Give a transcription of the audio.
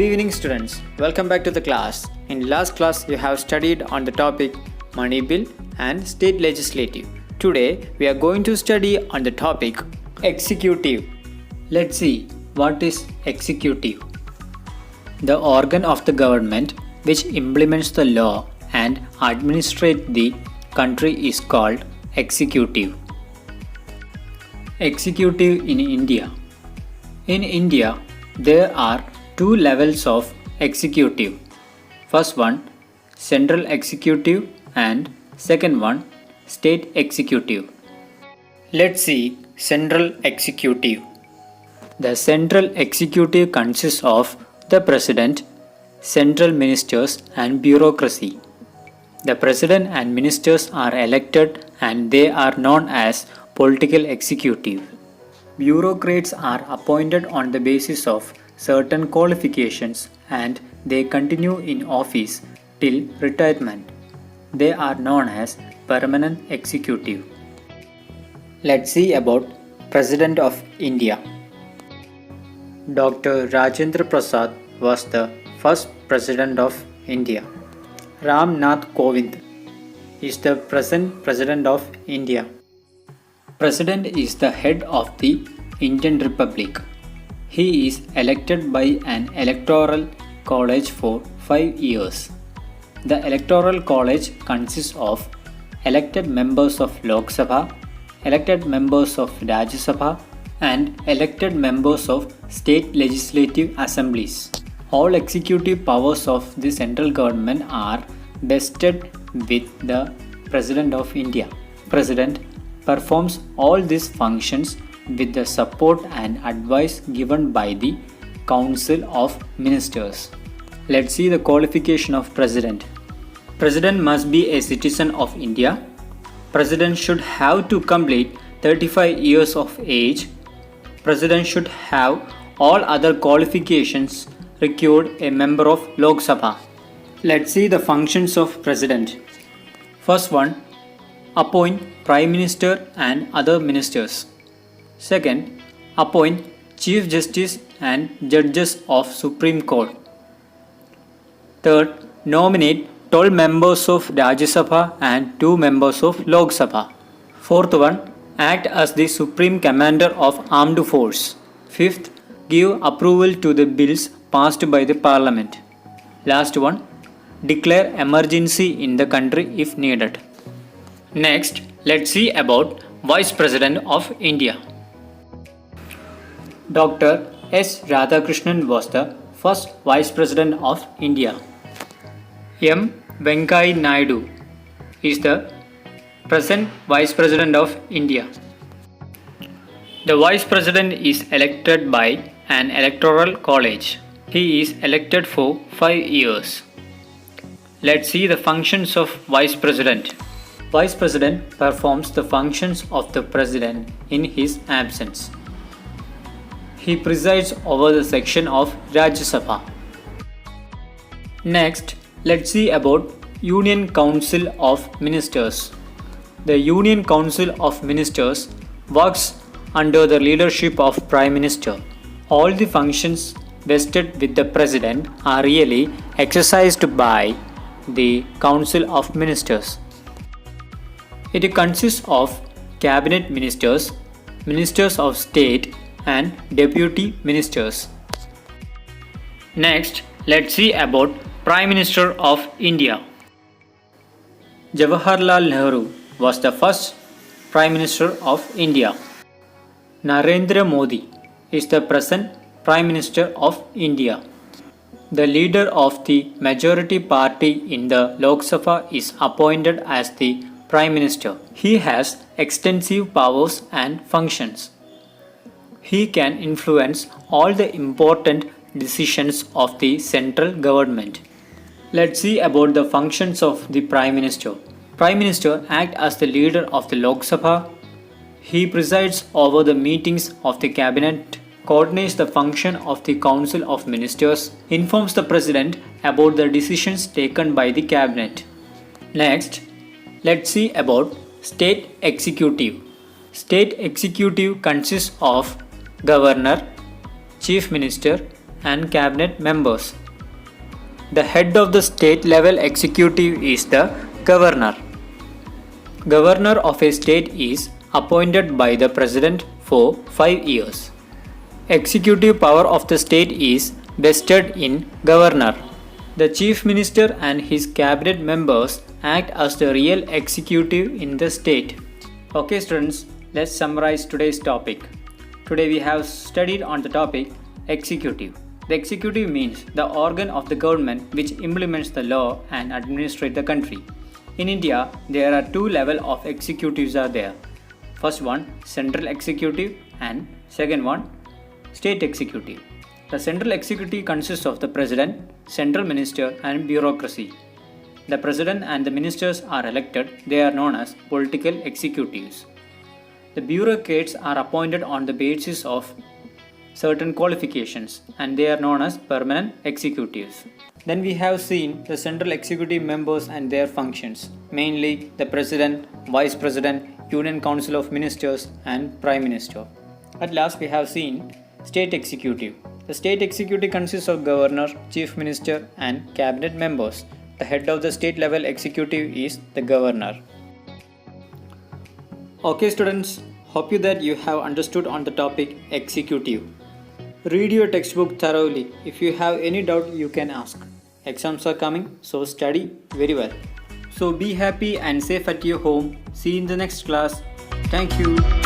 Good evening students, welcome back to the class. In last class you have studied on the topic Money Bill and State Legislative. Today we are going to study on the topic Executive. Let's see what is Executive. The organ of the government which implements the law and administrates the country is called Executive. Executive in India. In India, there are two levels of executive. First one, central executive, and second one, state executive. Let's see central executive. The central executive consists of the president, central ministers, and bureaucracy. The president and ministers are elected and they are known as political executive. Bureaucrats are appointed on the basis of certain qualifications and they continue in office till retirement. They are known as permanent executive. Let's see about President of India. Dr. Rajendra Prasad was the first President of India. Ram Nath Kovind is the present President of India. President is the head of the Indian Republic. He is elected by an electoral college for 5 years. The electoral college consists of elected members of Lok Sabha, elected members of Rajya Sabha, and elected members of state legislative assemblies. All executive powers of the central government are vested with the President of India. President performs all these functions with the support and advice given by the Council of Ministers. Let's see the qualification of President. President must be a citizen of India. President should have to complete 35 years of age. President should have all other qualifications required a member of Lok Sabha. Let's see the functions of President. First one, appoint Prime Minister and other ministers. Second, appoint Chief Justice and judges of Supreme Court. Third, nominate 12 members of Rajya Sabha and 2 members of Lok Sabha. Fourth one, act as the Supreme Commander of Armed Force. Fifth, give approval to the bills passed by the Parliament. Last one, declare emergency in the country if needed. Next, let's see about Vice President of India. Dr. S. Radhakrishnan was the first Vice President of India. M. Venkaiah Naidu is the present Vice President of India. The Vice President is elected by an electoral college. He is elected for 5 years. Let's see the functions of Vice President. Vice President performs the functions of the President in his absence. He presides over the section of Rajya Sabha. Next, let's see about Union Council of Ministers. The Union Council of Ministers works under the leadership of Prime Minister. All the functions vested with the President are really exercised by the Council of Ministers. It consists of Cabinet Ministers, Ministers of State, and Deputy Ministers. Next, let's see about Prime Minister of India. Jawaharlal Nehru was the first Prime Minister of India. Narendra Modi is the present Prime Minister of India. The leader of the majority party in the Lok Sabha is appointed as the Prime Minister. He has extensive powers and functions. He can influence all the important decisions of the central government. Let's see about the functions of the Prime Minister. Prime Minister acts as the leader of the Lok Sabha. He presides over the meetings of the Cabinet, coordinates the function of the Council of Ministers, informs the President about the decisions taken by the Cabinet. Next, let's see about State Executive. State Executive consists of Governor, Chief Minister, and cabinet members. The head of the state level executive is the governor. Governor of a state is appointed by the president for 5 years. Executive power of the state is vested in governor. The chief minister and his cabinet members act as the real executive in the state. Okay students, let's summarize today's topic. Today we have studied on the topic executive. The executive means the organ of the government which implements the law and administrates the country. In India, there are two levels of executives are there. First one, central executive, and second one, state executive. The central executive consists of the president, central minister and bureaucracy. The president and the ministers are elected. They are known as political executives. The bureaucrats are appointed on the basis of certain qualifications and they are known as permanent executives. Then we have seen the central executive members and their functions, mainly the president, vice president, union council of ministers and prime minister. At last we have seen state executive. The state executive consists of governor, chief minister and cabinet members. The head of the state level executive is the governor. Okay students, hope you that you have understood on the topic executive. Read your textbook thoroughly. If you have any doubt, you can ask. Exams are coming, so study very well. So be happy and safe at your home. See you in the next class. Thank you.